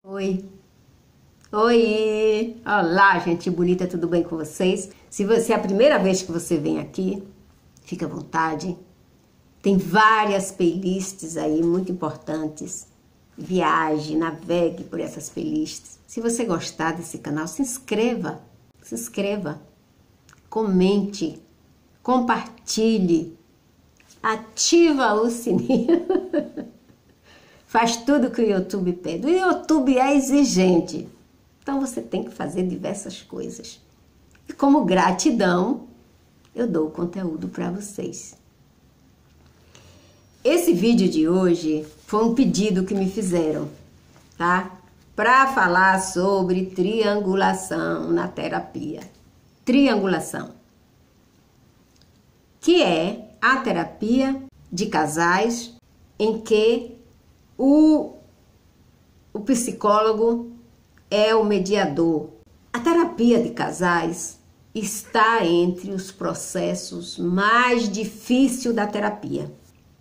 Oi, oi, olá gente bonita, tudo bem com vocês? Se é a primeira vez que você vem aqui, fica à vontade. Tem várias playlists aí muito importantes. Viaje, navegue por essas playlists. Se você gostar desse canal, se inscreva, comente, compartilhe, ativa o sininho. Faz tudo que o YouTube pede. O YouTube é exigente. Então você tem que fazer diversas coisas. E como gratidão, eu dou conteúdo para vocês. Esse vídeo de hoje foi um pedido que me fizeram, tá? Para falar sobre triangulação na terapia. Triangulação, que é a terapia de casais em que o psicólogo é o mediador. A terapia de casais está entre os processos mais difíceis da terapia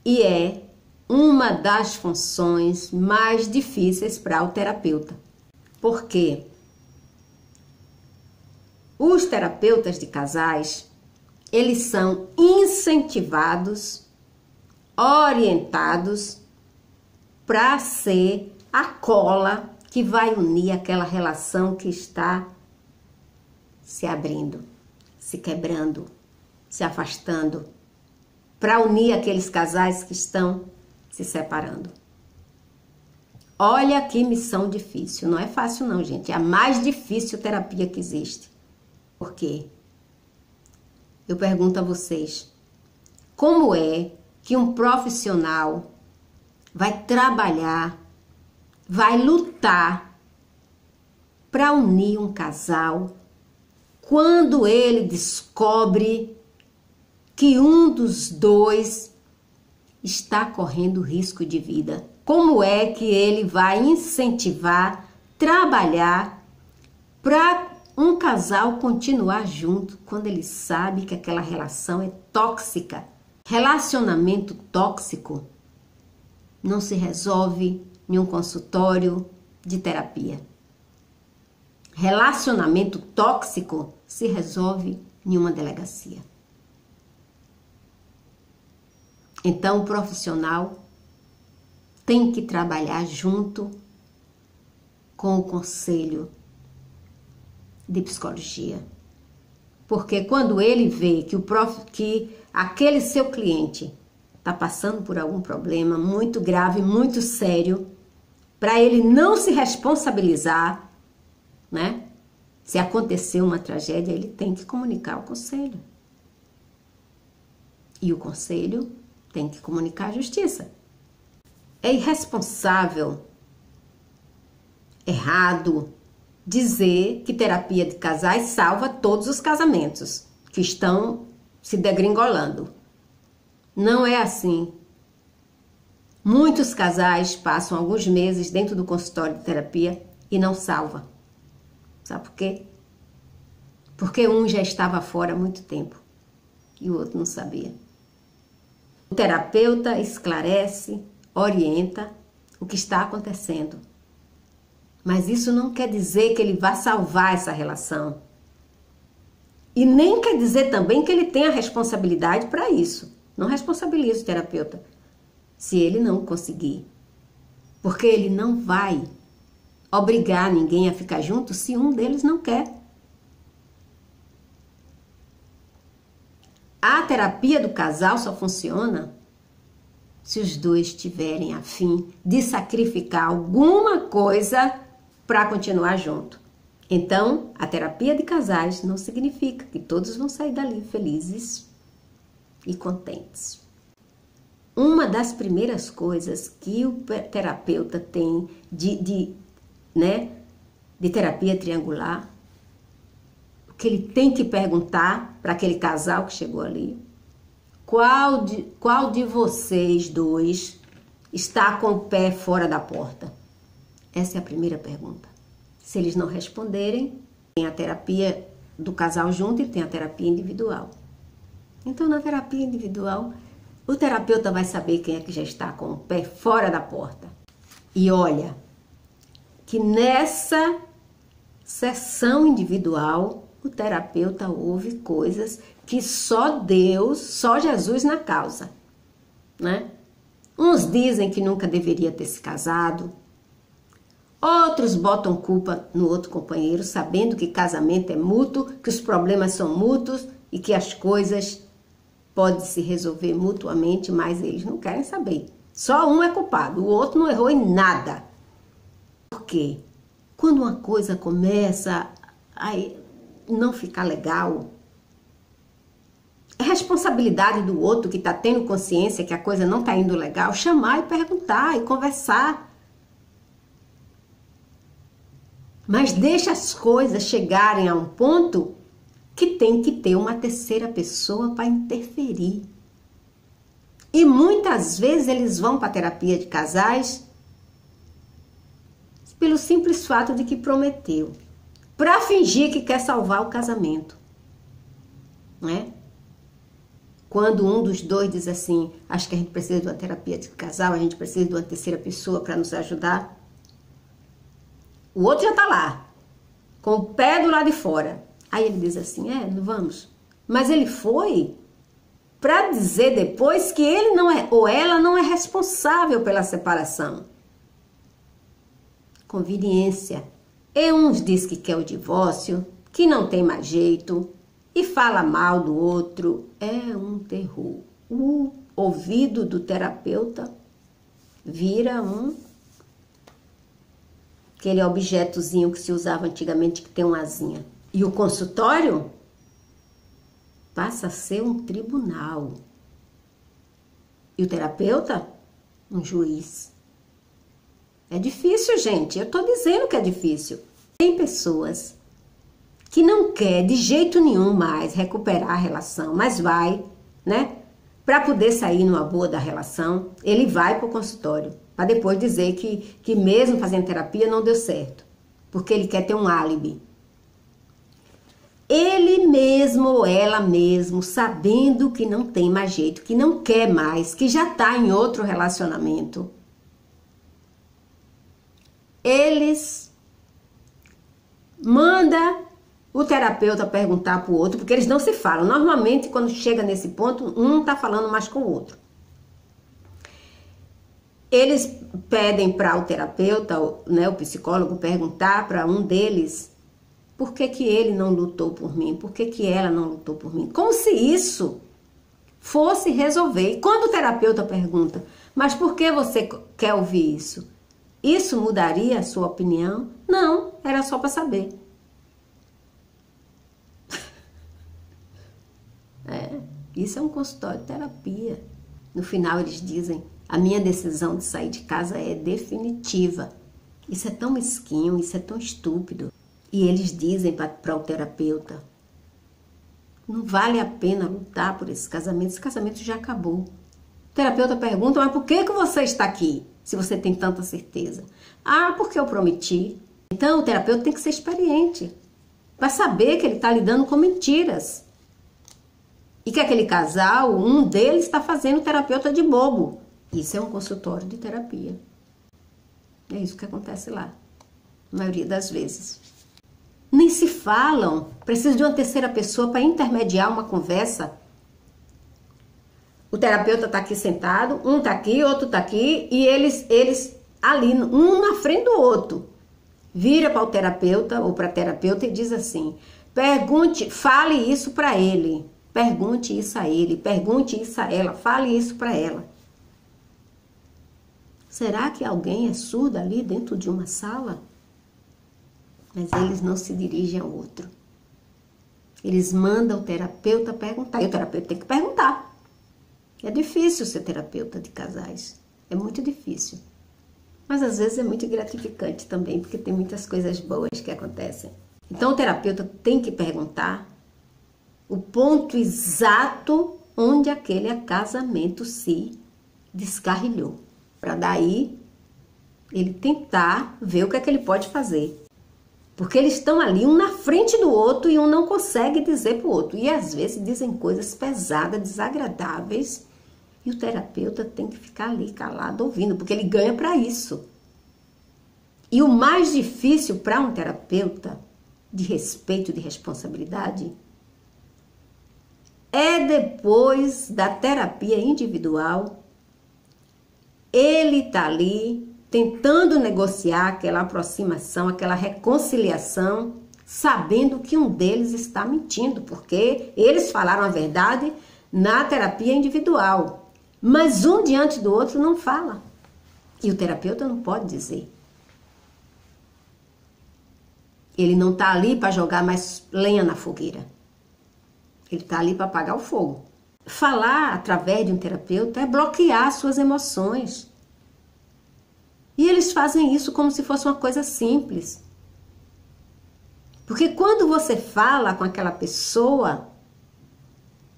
e é uma das funções mais difíceis para o terapeuta. Por quê? Os terapeutas de casais, eles são incentivados, orientados para ser a cola que vai unir aquela relação que está se abrindo, se quebrando, se afastando, para unir aqueles casais que estão se separando. Olha que missão difícil, não é fácil não, gente, é a mais difícil terapia que existe. Por quê? Eu pergunto a vocês, como é que um profissional vai trabalhar, vai lutar para unir um casal quando ele descobre que um dos dois está correndo risco de vida? Como é que ele vai incentivar, trabalhar para um casal continuar junto quando ele sabe que aquela relação é tóxica? Relacionamento tóxico não se resolve em um consultório de terapia. Relacionamento tóxico se resolve em uma delegacia. Então, o profissional tem que trabalhar junto com o conselho de psicologia. Porque quando ele vê que aquele seu cliente está passando por algum problema muito grave, muito sério, para ele não se responsabilizar, né? Se acontecer uma tragédia, ele tem que comunicar ao conselho. E o conselho tem que comunicar à justiça. É irresponsável, errado, dizer que terapia de casais salva todos os casamentos que estão se degringolando. Não é assim. Muitos casais passam alguns meses dentro do consultório de terapia e não salva. Sabe por quê? Porque um já estava fora há muito tempo e o outro não sabia. O terapeuta esclarece, orienta o que está acontecendo. Mas isso não quer dizer que ele vá salvar essa relação. E nem quer dizer também que ele tenha responsabilidade para isso. Não responsabiliza o terapeuta se ele não conseguir. Porque ele não vai obrigar ninguém a ficar junto se um deles não quer. A terapia do casal só funciona se os dois tiverem a fim de sacrificar alguma coisa para continuar junto. Então, a terapia de casais não significa que todos vão sair dali felizes e contentes. Uma das primeiras coisas que o terapeuta tem de terapia triangular, o que ele tem que perguntar para aquele casal que chegou ali, qual de vocês dois está com o pé fora da porta? Essa é a primeira pergunta. Se eles não responderem, tem a terapia do casal junto e tem a terapia individual. Então, na terapia individual, o terapeuta vai saber quem é que já está com o pé fora da porta. E olha, que nessa sessão individual o terapeuta ouve coisas que só Deus, só Jesus na causa, né? Uns dizem que nunca deveria ter se casado, outros botam culpa no outro companheiro, sabendo que casamento é mútuo, que os problemas são mútuos e que as coisas podem se resolver mutuamente, mas eles não querem saber. Só um é culpado, o outro não errou em nada. Por quê? Quando uma coisa começa a não ficar legal, é responsabilidade do outro que está tendo consciência que a coisa não está indo legal, chamar e perguntar e conversar. Mas deixa as coisas chegarem a um ponto que tem que ter uma terceira pessoa para interferir. E muitas vezes eles vão para a terapia de casais pelo simples fato de que prometeu, para fingir que quer salvar o casamento, né? Quando um dos dois diz assim, acho que a gente precisa de uma terapia de casal, a gente precisa de uma terceira pessoa para nos ajudar, o outro já está lá, com o pé do lado de fora. Aí ele diz assim, não vamos. Mas ele foi para dizer depois que ele não é, ou ela não é responsável pela separação. Conveniência. E uns diz que quer o divórcio, que não tem mais jeito, e fala mal do outro. É um terror. O ouvido do terapeuta vira aquele objetozinho que se usava antigamente, que tem uma asinha. E o consultório passa a ser um tribunal. E o terapeuta, um juiz. É difícil, gente. Eu estou dizendo que é difícil. Tem pessoas que não quer de jeito nenhum mais recuperar a relação, mas vai, né? Para poder sair numa boa da relação, ele vai para o consultório, para depois dizer que mesmo fazendo terapia não deu certo, porque ele quer ter um álibi. Ele mesmo ou ela mesmo, sabendo que não tem mais jeito, que não quer mais, que já está em outro relacionamento, eles mandam o terapeuta perguntar para o outro, porque eles não se falam. Normalmente, quando chega nesse ponto, um está falando mais com o outro. Eles pedem para o terapeuta, né, o psicólogo, perguntar para um deles por que que ele não lutou por mim, por que que ela não lutou por mim. Como se isso fosse resolver. E quando o terapeuta pergunta, mas por que você quer ouvir isso? Isso mudaria a sua opinião? Não, era só para saber. Isso é um consultório de terapia. No final eles dizem, a minha decisão de sair de casa é definitiva. Isso é tão mesquinho, isso é tão estúpido. E eles dizem para o terapeuta, não vale a pena lutar por esse casamento já acabou. O terapeuta pergunta, mas por que você está aqui, se você tem tanta certeza? Ah, porque eu prometi. Então o terapeuta tem que ser experiente, para saber que ele está lidando com mentiras. E que aquele casal, um deles está fazendo terapeuta de bobo. Isso é um consultório de terapia. É isso que acontece lá, a maioria das vezes. Nem se falam, precisa de uma terceira pessoa para intermediar uma conversa. O terapeuta está aqui sentado, um está aqui, outro está aqui, e eles ali, um na frente do outro. Vira para o terapeuta ou para a terapeuta e diz assim, pergunte, fale isso para ele. Pergunte isso a ele, pergunte isso a ela, fale isso para ela. Será que alguém é surdo ali dentro de uma sala? Mas eles não se dirigem ao outro. Eles mandam o terapeuta perguntar, e o terapeuta tem que perguntar. É difícil ser terapeuta de casais, é muito difícil. Mas às vezes é muito gratificante também, porque tem muitas coisas boas que acontecem. Então o terapeuta tem que perguntar o ponto exato onde aquele casamento se descarrilhou. Para daí ele tentar ver o que é que ele pode fazer. Porque eles estão ali, um na frente do outro e um não consegue dizer para o outro. E às vezes dizem coisas pesadas, desagradáveis. E o terapeuta tem que ficar ali calado ouvindo, porque ele ganha para isso. E o mais difícil para um terapeuta de respeito, de responsabilidade, é depois da terapia individual, ele tá ali tentando negociar aquela aproximação, aquela reconciliação, sabendo que um deles está mentindo, porque eles falaram a verdade na terapia individual, mas um diante do outro não fala. E o terapeuta não pode dizer. Ele não está ali para jogar mais lenha na fogueira. Ele está ali para apagar o fogo. Falar através de um terapeuta é bloquear suas emoções. E eles fazem isso como se fosse uma coisa simples. Porque quando você fala com aquela pessoa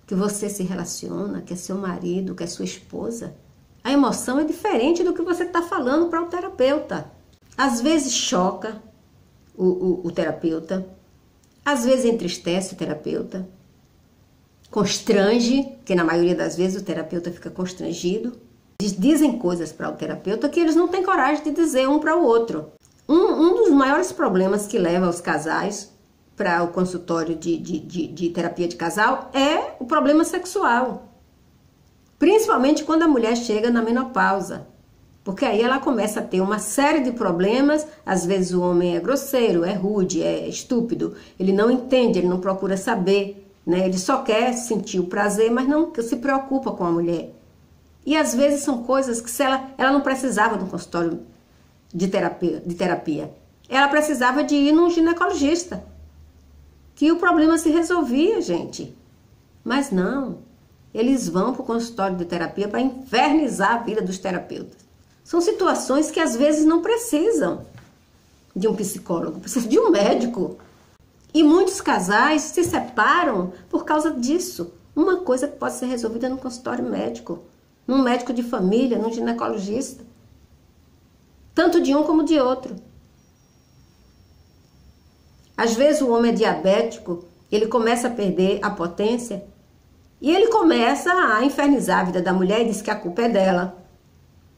que você se relaciona, que é seu marido, que é sua esposa, a emoção é diferente do que você está falando para o terapeuta. Às vezes choca o terapeuta, às vezes entristece o terapeuta, constrange, que na maioria das vezes o terapeuta fica constrangido. Dizem coisas para o terapeuta que eles não têm coragem de dizer um para o outro. Um dos maiores problemas que leva os casais para o consultório de terapia de casal é o problema sexual. Principalmente quando a mulher chega na menopausa. Porque aí ela começa a ter uma série de problemas. Às vezes o homem é grosseiro, é rude, é estúpido. Ele não entende, ele não procura saber, né? Ele só quer sentir o prazer, mas não se preocupa com a mulher. E às vezes são coisas que ela não precisava de um consultório de terapia. Ela precisava de ir num ginecologista. Que o problema se resolvia, gente. Mas não. Eles vão para o consultório de terapia para infernizar a vida dos terapeutas. São situações que às vezes não precisam de um psicólogo, precisam de um médico. E muitos casais se separam por causa disso. Uma coisa que pode ser resolvida num consultório médico, num médico de família, num ginecologista. Tanto de um como de outro. Às vezes o homem é diabético, ele começa a perder a potência e ele começa a infernizar a vida da mulher e diz que a culpa é dela.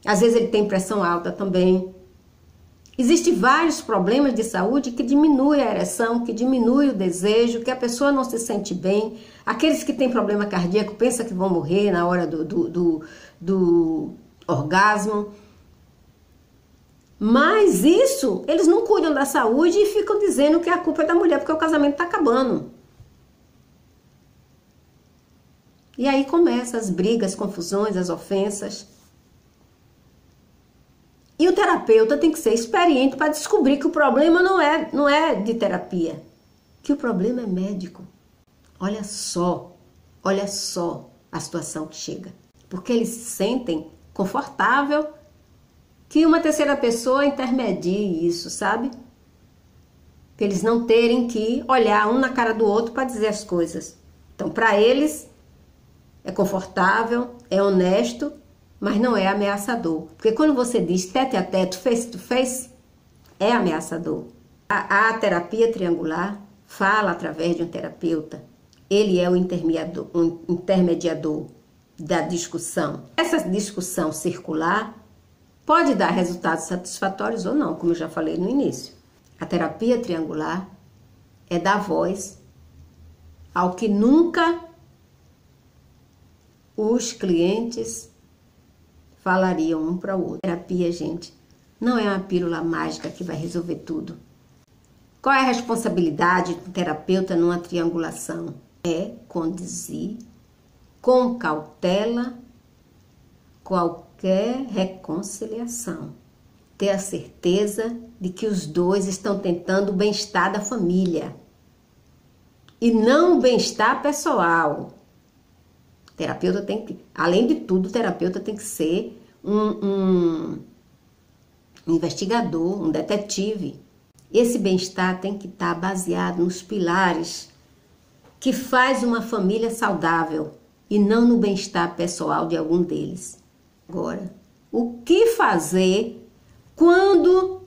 Às vezes ele tem pressão alta também. Existem vários problemas de saúde que diminuem a ereção, que diminuem o desejo, que a pessoa não se sente bem. Aqueles que têm problema cardíaco pensam que vão morrer na hora do orgasmo. Mas isso, eles não cuidam da saúde e ficam dizendo que a culpa é da mulher porque o casamento está acabando. E aí começam as brigas, as confusões, as ofensas. E o terapeuta tem que ser experiente para descobrir que o problema não é de terapia, que o problema é médico. Olha só a situação que chega. Porque eles se sentem confortável que uma terceira pessoa intermedie isso, sabe? Para eles não terem que olhar um na cara do outro para dizer as coisas. Então, para eles, é confortável, é honesto, mas não é ameaçador. Porque quando você diz tete a tete, face to face, é ameaçador. A terapia triangular fala através de um terapeuta. Ele é o intermediador da discussão. Essa discussão circular pode dar resultados satisfatórios ou não, como eu já falei no início. A terapia triangular é dar voz ao que nunca os clientes falariam um para o outro. Terapia, gente, não é uma pílula mágica que vai resolver tudo. Qual é a responsabilidade do terapeuta numa triangulação? É conduzir com cautela qualquer reconciliação. Ter a certeza de que os dois estão tentando o bem-estar da família e não o bem-estar pessoal. O terapeuta tem que, além de tudo, o terapeuta tem que ser um investigador, um detetive. Esse bem-estar tem que estar baseado nos pilares que faz uma família saudável e não no bem-estar pessoal de algum deles. Agora, o que fazer quando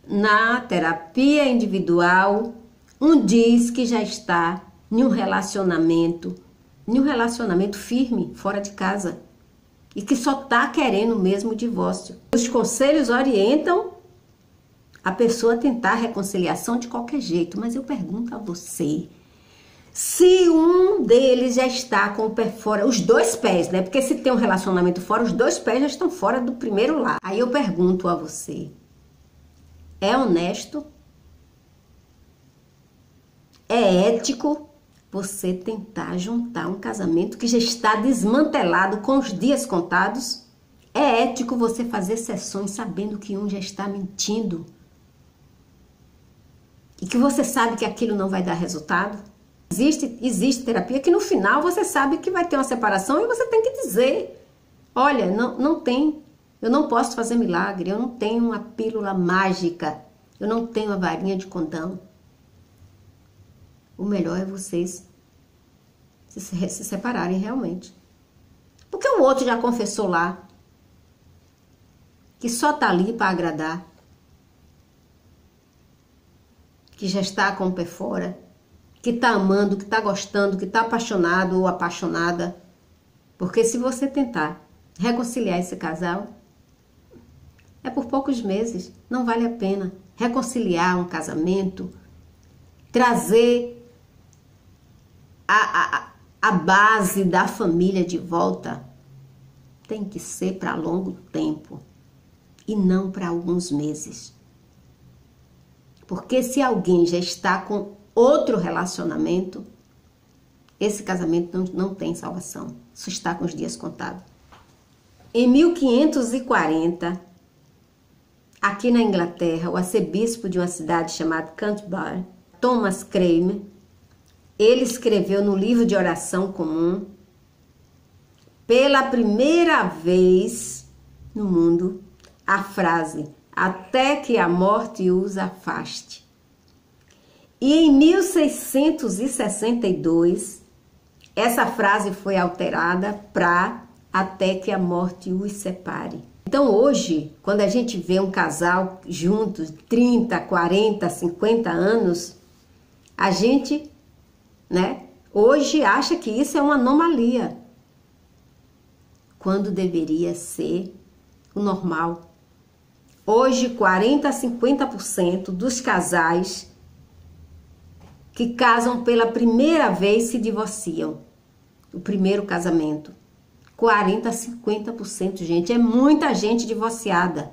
na terapia individual um diz que já está em um relacionamento firme, fora de casa, e que só está querendo mesmo o divórcio? Os conselhos orientam a pessoa tentar reconciliação de qualquer jeito. Mas eu pergunto a você, se um deles já está com o pé fora, os dois pés, né? Porque se tem um relacionamento fora, os dois pés já estão fora do primeiro lar. Aí eu pergunto a você, é honesto? É ético você tentar juntar um casamento que já está desmantelado com os dias contados? É ético você fazer sessões sabendo que um já está mentindo? E que você sabe que aquilo não vai dar resultado? Existe terapia que no final você sabe que vai ter uma separação e você tem que dizer, olha, não tem, eu não posso fazer milagre, eu não tenho uma pílula mágica, eu não tenho a varinha de condão. O melhor é vocês se separarem realmente. Porque o outro já confessou lá que só tá ali para agradar, que já está com o pé fora, que tá amando, que tá gostando, que tá apaixonado ou apaixonada. Porque se você tentar reconciliar esse casal, é por poucos meses, não vale a pena. Reconciliar um casamento, trazer a base da família de volta, tem que ser para longo tempo e não para alguns meses. Porque se alguém já está com outro relacionamento, esse casamento não tem salvação. Isso está com os dias contados. Em 1540, aqui na Inglaterra, o arcebispo de uma cidade chamada Canterbury, Thomas Cranmer, ele escreveu no livro de oração comum, pela primeira vez no mundo, a frase, até que a morte os afaste. E em 1662, essa frase foi alterada para até que a morte os separe. Então hoje, quando a gente vê um casal juntos, 30, 40, 50 anos, a gente, né, hoje acha que isso é uma anomalia, quando deveria ser o normal. Hoje, 40 a 50% dos casais que casam pela primeira vez se divorciam. O primeiro casamento. 40 a 50%, gente. É muita gente divorciada.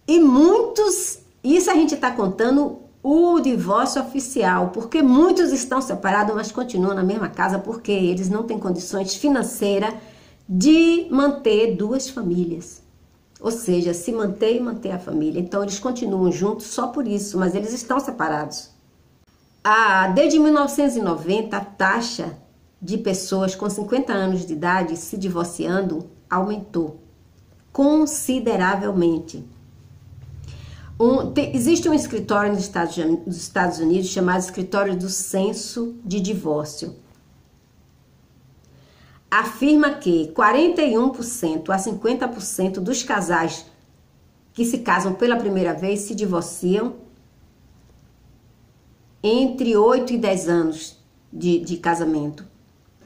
E muitos... Isso a gente está contando o divórcio oficial. Porque muitos estão separados, mas continuam na mesma casa porque eles não têm condições financeiras de manter duas famílias. Ou seja, se manter e manter a família. Então, eles continuam juntos só por isso, mas eles estão separados. Desde 1990, a taxa de pessoas com 50 anos de idade se divorciando aumentou consideravelmente. Existe um escritório nos Estados Unidos chamado Escritório do Censo de Divórcio. Afirma que 41% a 50% dos casais que se casam pela primeira vez se divorciam entre 8 e 10 anos de casamento.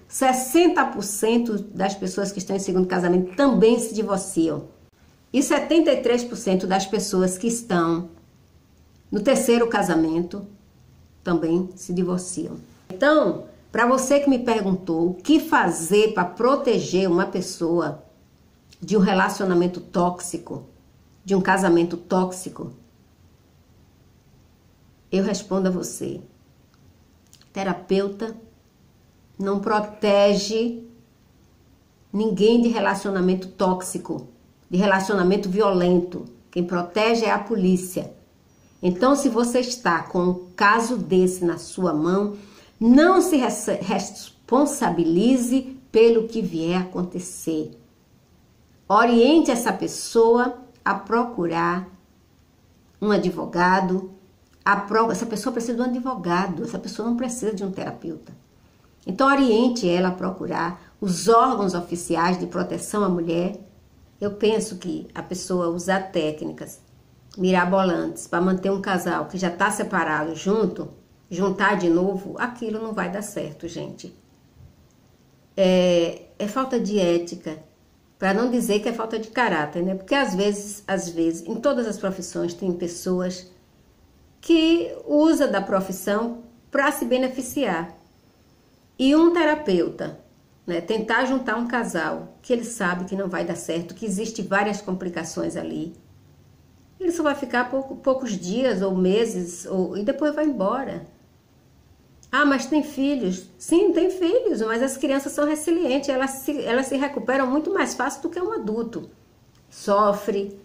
60% das pessoas que estão em segundo casamento também se divorciam. E 73% das pessoas que estão no terceiro casamento também se divorciam. Então, para você que me perguntou o que fazer para proteger uma pessoa de um relacionamento tóxico, de um casamento tóxico, eu respondo a você. Terapeuta não protege ninguém de relacionamento tóxico, de relacionamento violento. Quem protege é a polícia. Então, se você está com um caso desse na sua mão, não se responsabilize pelo que vier a acontecer. Oriente essa pessoa a procurar um advogado. Essa pessoa precisa de um advogado, essa pessoa não precisa de um terapeuta. Então, oriente ela a procurar os órgãos oficiais de proteção à mulher. Eu penso que a pessoa usar técnicas mirabolantes para manter um casal que já está separado juntar de novo, aquilo não vai dar certo, gente. É falta de ética Para não dizer que é falta de caráter, né? Porque às vezes, em todas as profissões tem pessoas que usam da profissão para se beneficiar. E um terapeuta, né, tentar juntar um casal que ele sabe que não vai dar certo, que existe várias complicações ali, ele só vai ficar poucos dias ou meses e depois vai embora. Ah, mas tem filhos. Sim, tem filhos, mas as crianças são resilientes, elas se recuperam muito mais fácil do que um adulto. Sofre,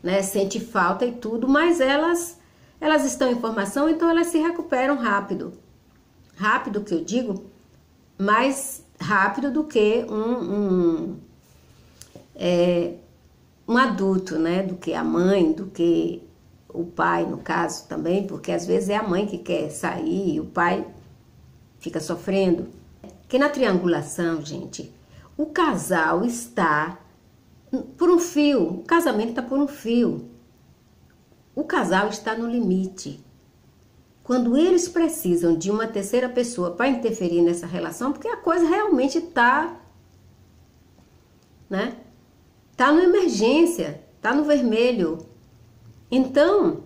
né, sente falta e tudo, mas elas estão em formação, então elas se recuperam rápido. Rápido que eu digo, mais rápido do que um adulto, né? Do que a mãe, do que o pai, no caso também, porque às vezes é a mãe que quer sair e o pai fica sofrendo. Porque na triangulação, gente, o casal está por um fio, o casamento está por um fio. O casal está no limite. Quando eles precisam de uma terceira pessoa para interferir nessa relação, porque a coisa realmente está, né? Tá no emergência, tá no vermelho. Então,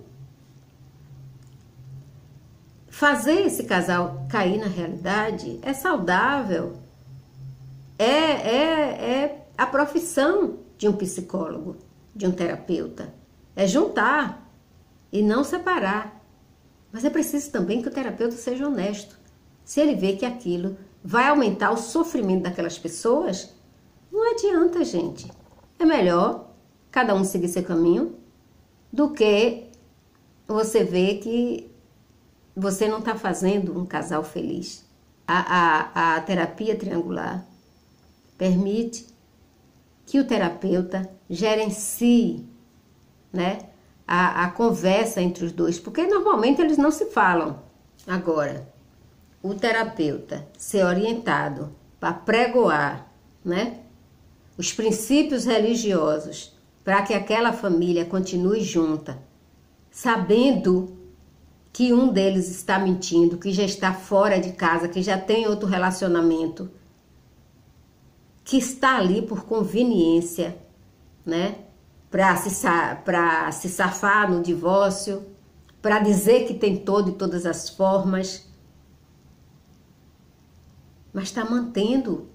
fazer esse casal cair na realidade é saudável. É a profissão de um psicólogo, de um terapeuta. É juntar e não separar. Mas é preciso também que o terapeuta seja honesto. Se ele vê que aquilo vai aumentar o sofrimento daquelas pessoas, não adianta, gente. É melhor cada um seguir seu caminho do que você ver que você não está fazendo um casal feliz. A terapia triangular permite que o terapeuta gerencie, né, a conversa entre os dois, porque normalmente eles não se falam. Agora, o terapeuta ser orientado para pregoar, né, os princípios religiosos para que aquela família continue junta, sabendo que um deles está mentindo, que já está fora de casa, que já tem outro relacionamento, que está ali por conveniência, né? Para se safar no divórcio, para dizer que tentou de todas as formas, mas está mantendo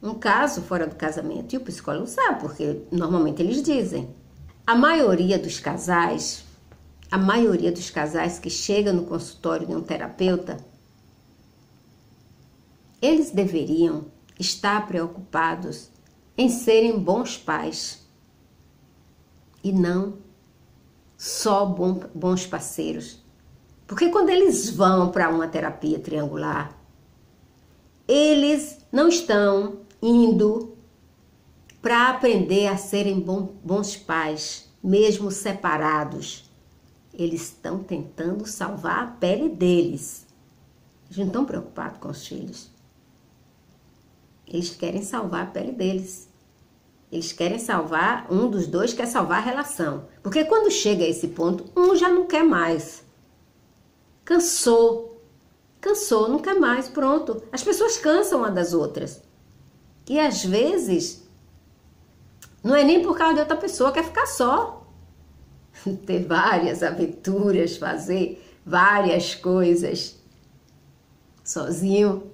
um caso fora do casamento. E o psicólogo sabe, porque normalmente eles dizem. A maioria dos casais que chegam no consultório de um terapeuta, eles deveriam estar preocupados em serem bons pais e não só bons parceiros. Porque quando eles vão para uma terapia triangular, eles não estão indo para aprender a serem bons pais, mesmo separados. Eles estão tentando salvar a pele deles. Eles não estão preocupados com os filhos. Eles querem salvar a pele deles. Eles querem salvar, um dos dois quer salvar a relação. Porque quando chega a esse ponto, um já não quer mais. Cansou, não quer mais, pronto. As pessoas cansam uma das outras. E às vezes, não é nem por causa de outra pessoa, quer ficar só. Ter várias aventuras, fazer várias coisas sozinho.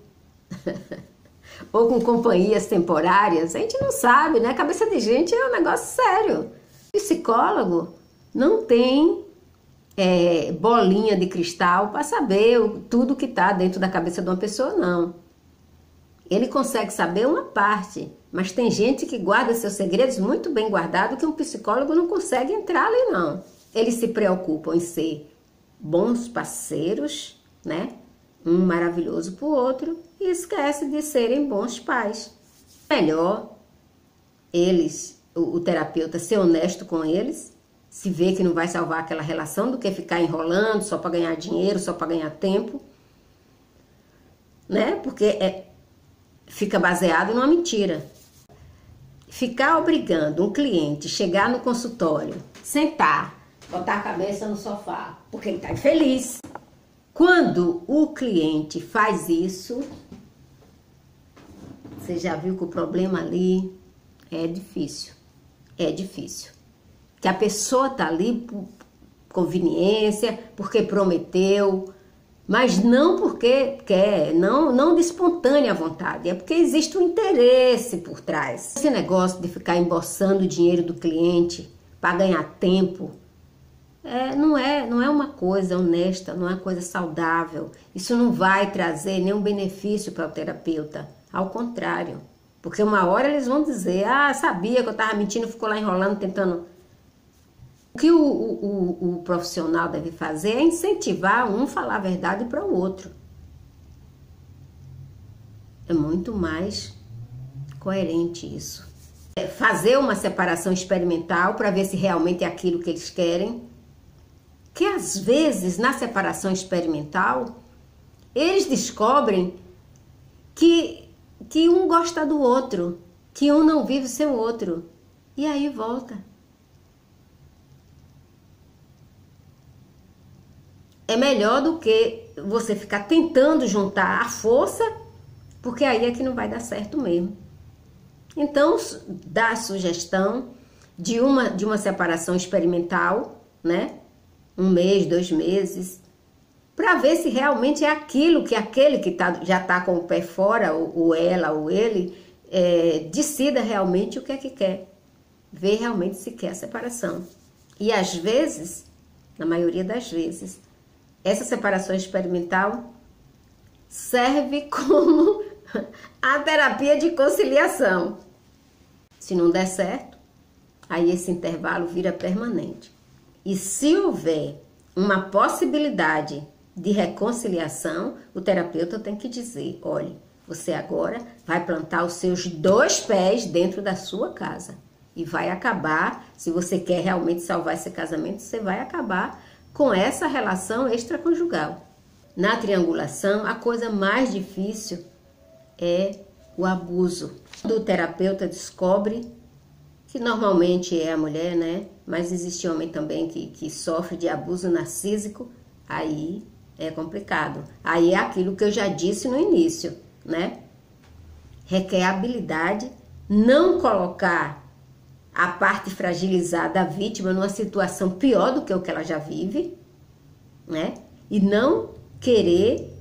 Ou com companhias temporárias, a gente não sabe, né? A cabeça de gente é um negócio sério. O psicólogo não tem bolinha de cristal para saber tudo que está dentro da cabeça de uma pessoa, não. Ele consegue saber uma parte, mas tem gente que guarda seus segredos muito bem guardados que um psicólogo não consegue entrar ali, não. Eles se preocupam em ser bons parceiros, né? Um maravilhoso para o outro, e esquece de serem bons pais. Melhor o terapeuta ser honesto com eles, se vê que não vai salvar aquela relação, do que ficar enrolando só para ganhar dinheiro, só para ganhar tempo, né? Porque fica baseado numa mentira. Ficar obrigando um cliente a chegar no consultório, sentar, botar a cabeça no sofá, porque ele está infeliz. Quando o cliente faz isso, você já viu que o problema ali É difícil. É difícil. Que a pessoa tá ali por conveniência, porque prometeu, mas não porque quer, não de espontânea vontade, é porque existe um interesse por trás. Esse negócio de ficar embolsando o dinheiro do cliente para ganhar tempo, não é uma coisa honesta, não é uma coisa saudável. Isso não vai trazer nenhum benefício para o terapeuta, ao contrário. Porque uma hora eles vão dizer, sabia que eu estava mentindo, ficou lá enrolando, tentando... O que o profissional deve fazer é incentivar um a falar a verdade para o outro. É muito mais coerente isso. Fazer uma separação experimental para ver se realmente é aquilo que eles querem. Que às vezes, na separação experimental, eles descobrem que um gosta do outro, que um não vive sem o outro. E aí volta. É melhor do que você ficar tentando juntar a força, porque aí é que não vai dar certo mesmo. Então, dá a sugestão de uma separação experimental, né? 1 mês, 2 meses, para ver se realmente é aquilo que aquele que já está com o pé fora, ou ela ou ele, decida realmente o que é que quer. Ver realmente se quer a separação. E às vezes, na maioria das vezes, essa separação experimental serve como a terapia de conciliação. Se não der certo, aí esse intervalo vira permanente. E se houver uma possibilidade de reconciliação, o terapeuta tem que dizer, olha, você agora vai plantar os seus 2 pés dentro da sua casa. E vai acabar, se você quer realmente salvar esse casamento, você vai acabar com essa relação extraconjugal. Na triangulação, a coisa mais difícil é o abuso. Quando o terapeuta descobre, que normalmente é a mulher, né? Mas existe homem também que sofre de abuso narcísico, aí é complicado. Aí é aquilo que eu já disse no início, né? Requer habilidade, não colocar a parte fragilizada da vítima numa situação pior do que o que ela já vive, né? E não querer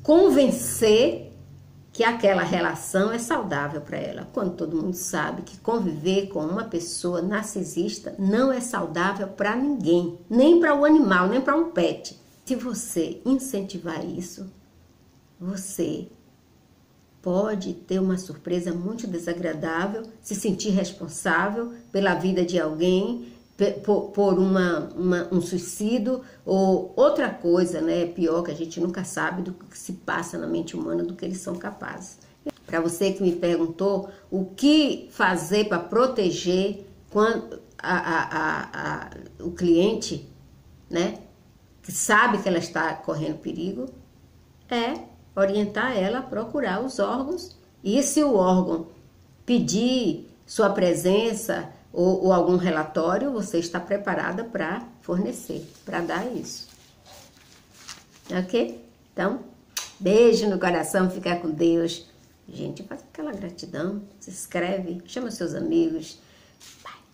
convencer que aquela relação é saudável para ela, quando todo mundo sabe que conviver com uma pessoa narcisista não é saudável para ninguém, nem para o animal, nem para um pet. Se você incentivar isso, você pode ter uma surpresa muito desagradável, se sentir responsável pela vida de alguém, por um suicídio ou outra coisa, né, pior, que a gente nunca sabe do que se passa na mente humana, do que eles são capazes. Para você que me perguntou o que fazer para proteger quando o cliente, né, que sabe que ela está correndo perigo, é orientar ela a procurar os órgãos. E se o órgão pedir sua presença ou algum relatório, você está preparada para fornecer, para dar isso. Ok? Então, beijo no coração, fica com Deus. Gente, faz aquela gratidão, se inscreve, chama seus amigos. Bye.